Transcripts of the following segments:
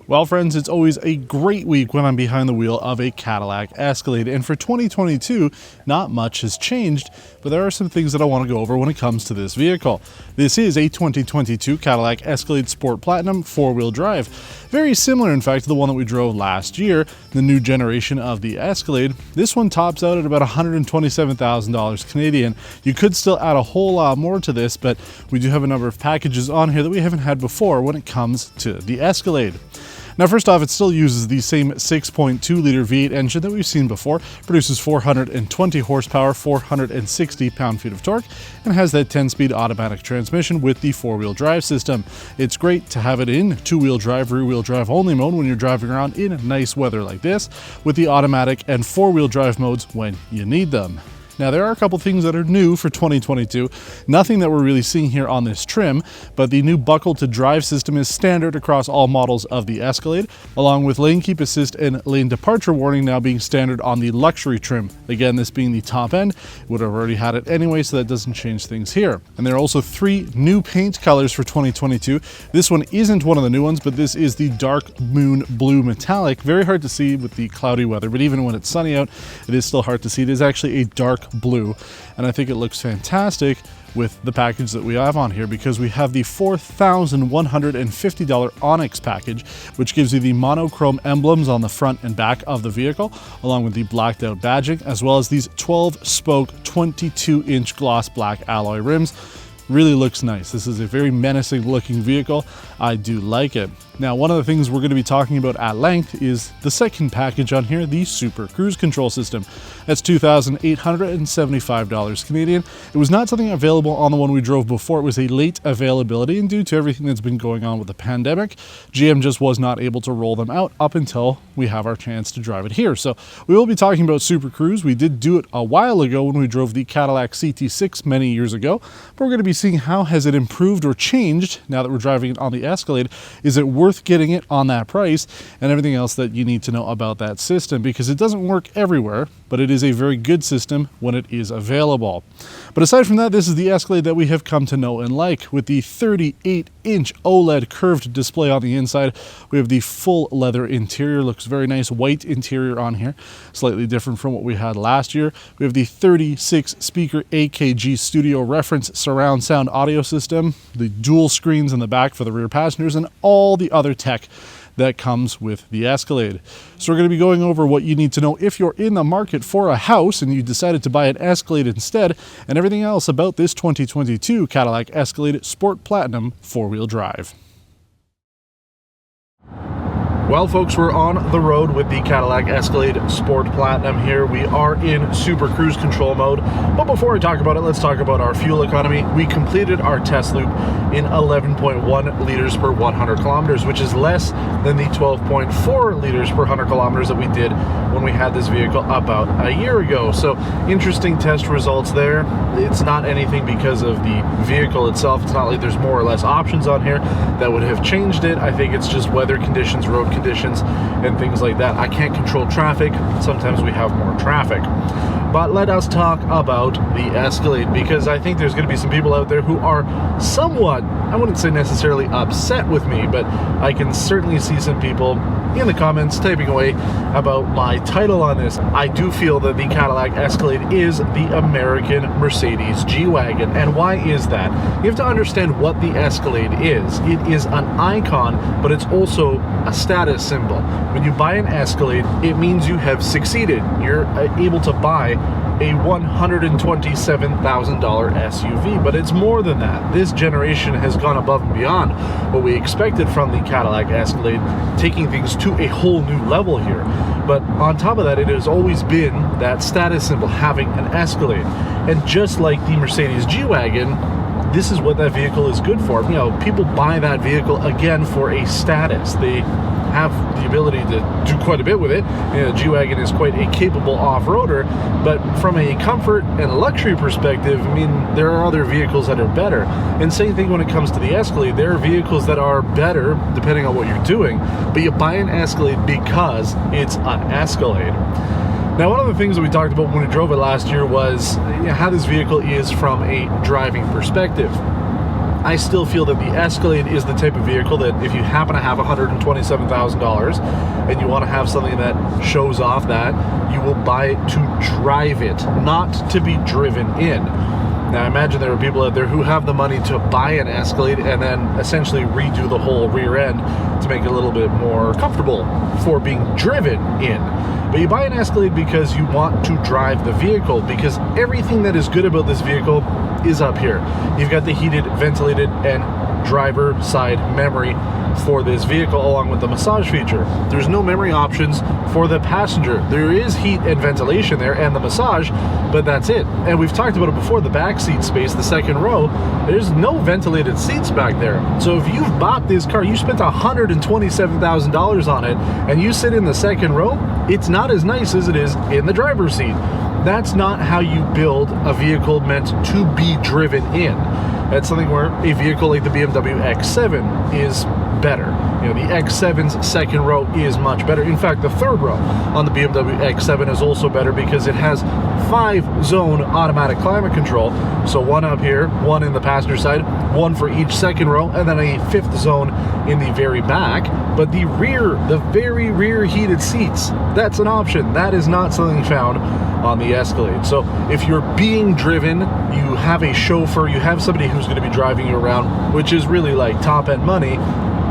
Well, friends, it's always a great week when I'm behind the wheel of a Cadillac Escalade, and for 2022, not much has changed, but there are some things that I want to go over when it comes to this vehicle. This is a 2022 Cadillac Escalade Sport Platinum 4-wheel drive. Very similar, in fact, to the one that we drove last year, the new generation of the Escalade. This one tops out at about $127,000 Canadian. You could still add a whole lot more to this, but we do have a number of packages on here that we haven't had before when it comes to the Escalade. Now, first off, it still uses the same 6.2-liter V8 engine that we've seen before, produces 420 horsepower, 460 pound-feet of torque, and has that 10-speed automatic transmission with the 4-wheel drive system. It's great to have it in 2-wheel drive, rear-wheel drive only mode when you're driving around in nice weather like this, with the automatic and 4-wheel drive modes when you need them. Now, there are a couple things that are new for 2022. Nothing that we're really seeing here on this trim, but the new buckle to drive system is standard across all models of the Escalade, along with lane keep assist and lane departure warning now being standard on the luxury trim. Again, this being the top end, would have already had it anyway, so that doesn't change things here. And there are also 3 new paint colors for 2022. This one isn't one of the new ones, but this is the dark moon blue metallic. Very hard to see with the cloudy weather, but even when it's sunny out, it is still hard to see. It is actually a dark blue, and I think it looks fantastic with the package that we have on here, because we have the $4,150 Onyx package, which gives you the monochrome emblems on the front and back of the vehicle, along with the blacked out badging, as well as these 12-spoke 22-inch gloss black alloy rims. Really looks nice. This is a very menacing looking vehicle. I do like it. Now, one of the things we're going to be talking about at length is the second package on here, the Super Cruise Control System. That's $2,875 Canadian. It was not something available on the one we drove before. It was a late availability, and due to everything that's been going on with the pandemic, GM just was not able to roll them out up until we have our chance to drive it here. So we will be talking about Super Cruise. We did do it a while ago when we drove the Cadillac CT6 many years ago, but we're going to be seeing how has it improved or changed now that we're driving it on the Escalade. Is it worth getting it on that price, and everything else that you need to know about that system, because it doesn't work everywhere, but it is a very good system when it is available. But aside from that, this is the Escalade that we have come to know and like, with the 38-inch OLED curved display on the inside. We have the full leather interior, looks very nice, white interior on here, slightly different from what we had last year. We have the 36-speaker AKG studio reference surround sound audio system, the dual screens in the back for the rear passengers, and all the other tech that comes with the Escalade. So we're going to be going over what you need to know if you're in the market for a house and you decided to buy an Escalade instead, and everything else about this 2022 Cadillac Escalade Sport Platinum 4-wheel drive. Well, folks, we're on the road with the Cadillac Escalade Sport Platinum here. We are in Super Cruise Control mode. But before I talk about it, let's talk about our fuel economy. We completed our test loop in 11.1 liters per 100 kilometers, which is less than the 12.4 liters per 100 kilometers that we did when we had this vehicle about a year ago. So interesting test results there. It's not anything because of the vehicle itself. It's not like there's more or less options on here that would have changed it. I think it's just weather conditions, road conditions, and things like that. I can't control traffic. Sometimes we have more traffic. But let us talk about the Escalade, because I think there's going to be some people out there who are somewhat, I wouldn't say necessarily upset with me, but I can certainly see some people in the comments typing away about my title on this. I do feel that the Cadillac Escalade is the American Mercedes G-Wagen. And why is that? You have to understand what the Escalade is. It is an icon, but it's also a status symbol. When you buy an Escalade, it means you have succeeded. You're able to buy a $127,000 SUV, but it's more than that. This generation has gone above and beyond what we expected from the Cadillac Escalade, taking things to a whole new level here. But on top of that, it has always been that status symbol, having an Escalade. And just like the Mercedes G-Wagen, this is what that vehicle is good for. You know, people buy that vehicle again for a status. They have the ability to do quite a bit with it. You know, G-Wagen is quite a capable off-roader, but from a comfort and luxury perspective, I mean, there are other vehicles that are better. And same thing when it comes to the Escalade. There are vehicles that are better depending on what you're doing, but you buy an Escalade because it's an Escalade. Now, one of the things that we talked about when we drove it last year was how this vehicle is from a driving perspective. I still feel that the Escalade is the type of vehicle that if you happen to have $127,000 and you want to have something that shows off that, you will buy it to drive it, not to be driven in. Now, I imagine there are people out there who have the money to buy an Escalade and then essentially redo the whole rear end to make it a little bit more comfortable for being driven in. But you buy an Escalade because you want to drive the vehicle, because everything that is good about this vehicle is up here. You've got the heated, ventilated, and driver side memory for this vehicle, along with the massage feature. There's no memory options for the passenger. There is heat and ventilation there and the massage, but that's it. And we've talked about it before, the back seat space, the second row, there's no ventilated seats back there. So if you've bought this car, you spent $127,000 on it, and you sit in the second row, it's not as nice as it is in the driver's seat. That's not how you build a vehicle meant to be driven in. That's something where a vehicle like the BMW X7 is better. You know, the X7's second row is much better. In fact, the third row on the BMW X7 is also better because it has 5-zone automatic climate control. So one up here, one in the passenger side, one for each second row, and then a 5th zone in the very back. But the rear, the very rear heated seats, that's an option. That is not something found on the Escalade. So if you're being driven, you have a chauffeur, you have somebody who's going to be driving you around, which is really like top-end money,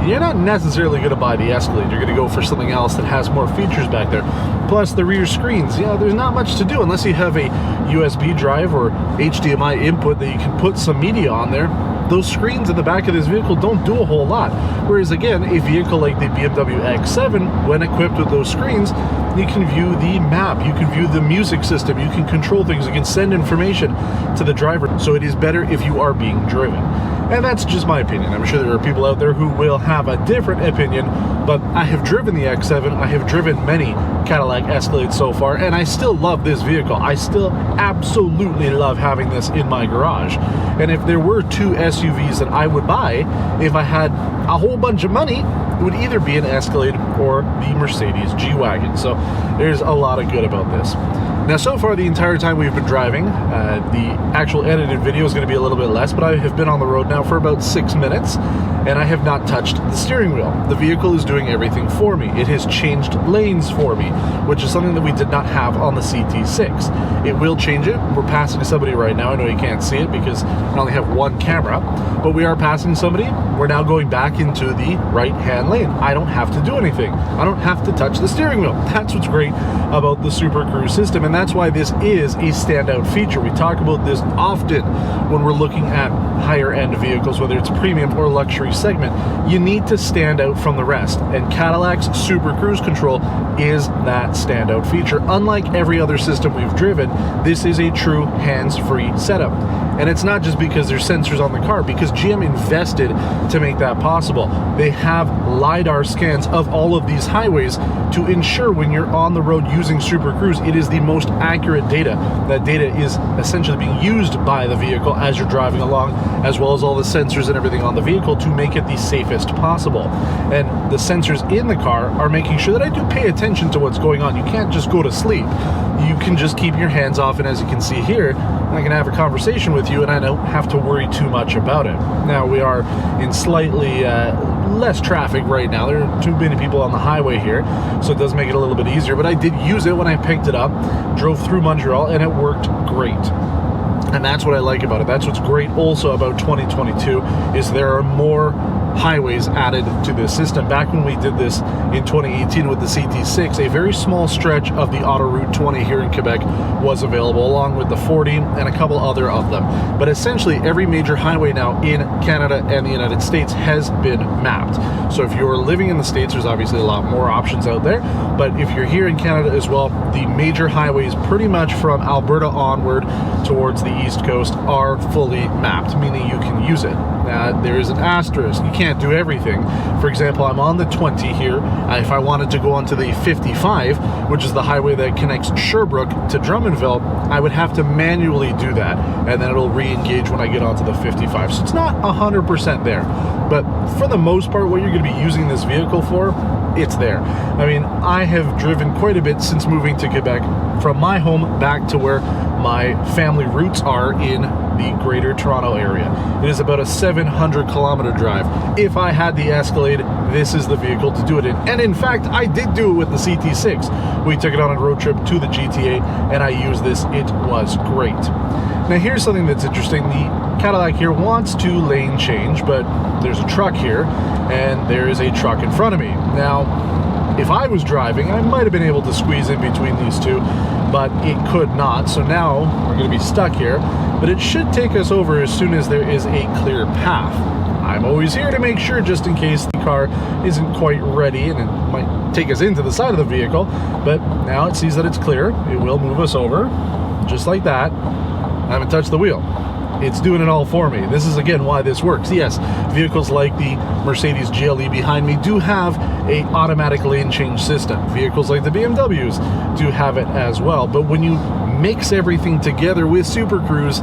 you're not necessarily going to buy the Escalade. You're going to go for something else that has more features back there. Plus the rear screens, you know, there's not much to do unless you have a USB drive or HDMI input that you can put some media on there. Those screens in the back of this vehicle don't do a whole lot. Whereas again, a vehicle like the BMW X7, when equipped with those screens, you can view the map, you can view the music system, you can control things, you can send information to the driver. So it is better if you are being driven. And that's just my opinion. I'm sure there are people out there who will have a different opinion, but I have driven the X7, I have driven many Cadillac Escalades so far, and I still love this vehicle. I still absolutely love having this in my garage. And if there were 2 SUVs that I would buy, if I had a whole bunch of money, it would either be an Escalade or the Mercedes G-Wagen. So there's a lot of good about this. Now, so far the entire time we've been driving, the actual edited video is going to be a little bit less, but I have been on the road now for about 6 minutes, and I have not touched the steering wheel. The vehicle is doing everything for me. It has changed lanes for me, which is something that we did not have on the CT6. It will change it. We're passing somebody right now. I know you can't see it because I only have one camera, but we are passing somebody. We're now going back into the right-hand lane. I don't have to do anything. I don't have to touch the steering wheel. That's what's great about the Super Cruise system, and that's why this is a standout feature. We talk about this often when we're looking at higher-end vehicles, whether it's premium or luxury segment. You need to stand out from the rest, and Cadillac's Super Cruise Control is that standout feature. Unlike every other system we've driven, this is a true hands-free setup. And it's not just because there's sensors on the car, because GM invested to make that possible. They have LiDAR scans of all of these highways to ensure when you're on the road using Super Cruise, it is the most accurate data. That data is essentially being used by the vehicle as you're driving along, as well as all the sensors and everything on the vehicle to make it the safest possible. And the sensors in the car are making sure that I do pay attention to what's going on. You can't just go to sleep. You can just keep your hands off, and as you can see here, I can have a conversation with you and I don't have to worry too much about it. Now, we are in slightly less traffic right now. There are too many people on the highway here, so it does make it a little bit easier, but I did use it when I picked it up, drove through Montreal, and it worked great. And that's what I like about it. That's what's great also about 2022 is there are more highways added to this system. Back when we did this in 2018 with the CT6, a very small stretch of the Autoroute 20 here in Quebec was available, along with the 40 and a couple other of them. But essentially every major highway now in Canada and the United States has been mapped. So if you're living in the States, there's obviously a lot more options out there, but if you're here in Canada as well, the major highways pretty much from Alberta onward towards the East Coast are fully mapped, meaning you can use it. There is an asterisk. You can't do everything. For example, I'm on the 20 here. If I wanted to go onto the 55, which is the highway that connects Sherbrooke to Drummondville, I would have to manually do that, and then it'll re-engage when I get onto the 55. So it's not 100% there. But for the most part, what you're going to be using this vehicle for, it's there. I mean, I have driven quite a bit since moving to Quebec, from my home back to where my family roots are in the Greater Toronto area. It is about a 700-kilometer drive. If I had the Escalade, this is the vehicle to do it in. And in fact, I did do it with the CT6. We took it on a road trip to the GTA, and I used this. It was great. Now here's something that's interesting. The Cadillac here wants to lane change, but there's a truck here, and there is a truck in front of me. Now, if I was driving, I might have been able to squeeze in between these two, but it could not. So now we're going to be stuck here, but it should take us over as soon as there is a clear path. I'm always here to make sure, just in case the car isn't quite ready and it might take us into the side of the vehicle, but now it sees that it's clear. It will move us over, just like that. I haven't touched the wheel. It's doing it all for me. This is again why this works. Yes, vehicles like the Mercedes GLE behind me do have a automatic lane change system. Vehicles like the BMWs do have it as well. But when you mix everything together with Super Cruise,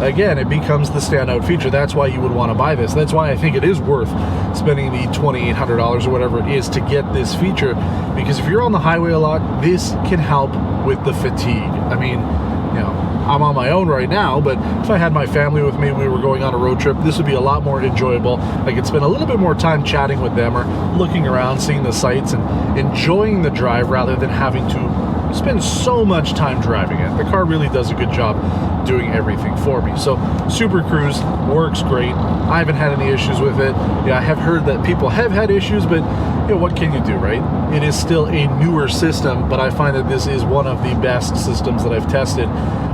again, it becomes the standout feature. That's why you would want to buy this. That's why I think it is worth spending the $2,800 or whatever it is to get this feature. Because if you're on the highway a lot, this can help with the fatigue. I mean, you know, I'm on my own right now, but if I had my family with me, we were going on a road trip, this would be a lot more enjoyable. I could spend a little bit more time chatting with them or looking around, seeing the sights and enjoying the drive rather than having to spend so much time driving it. The car really does a good job doing everything for me. So Super Cruise works great. I haven't had any issues with it. Yeah, I have heard that people have had issues, but you know, what can you do, right? It is still a newer system, but I find that this is one of the best systems that I've tested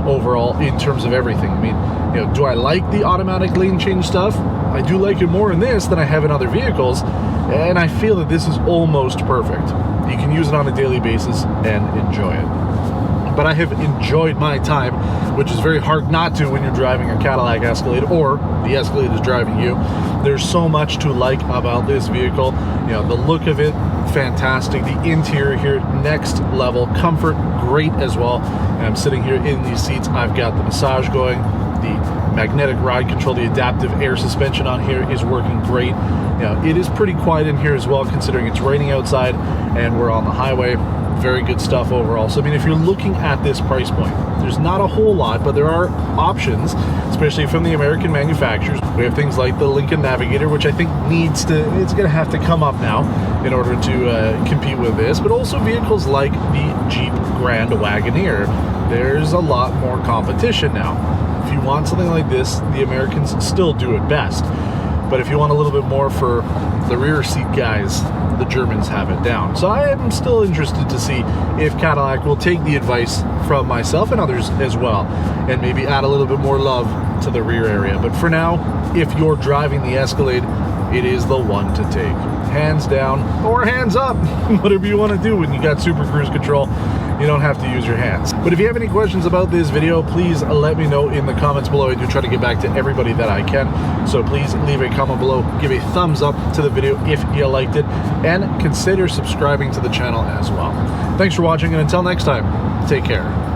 overall in terms of everything. I mean, you know, do I like the automatic lane change stuff? I do like it more in this than I have in other vehicles, and I feel that this is almost perfect. You can use it on a daily basis and enjoy it. But I have enjoyed my time, which is very hard not to when you're driving a Cadillac Escalade or the Escalade is driving you. There's so much to like about this vehicle. You know, the look of it, fantastic. The interior here, next level. Comfort, great as well. And I'm sitting here in these seats. I've got the massage going. The magnetic ride control, the adaptive air suspension on here is working great. You know, it is pretty quiet in here as well, considering it's raining outside and we're on the highway. Very good stuff overall. So I mean, if you're looking at this price point, there's not a whole lot, but there are options, especially from the American manufacturers. We have things like the Lincoln Navigator, which I think it's going to have to come up now in order to compete with this, but also vehicles like the Jeep Grand Wagoneer. There's a lot more competition now. If you want something like this, the Americans still do it best. But if you want a little bit more for the rear seat guys, the Germans have it down. So I am still interested to see if Cadillac will take the advice from myself and others as well, and maybe add a little bit more love to the rear area. But for now, if you're driving the Escalade, it is the one to take. Hands down or hands up, whatever you want to do when you got Super Cruise control. You don't have to use your hands. But if you have any questions about this video, please let me know in the comments below. I do try to get back to everybody that I can. So please leave a comment below, give a thumbs up to the video if you liked it, and consider subscribing to the channel as well. Thanks for watching, and until next time, take care.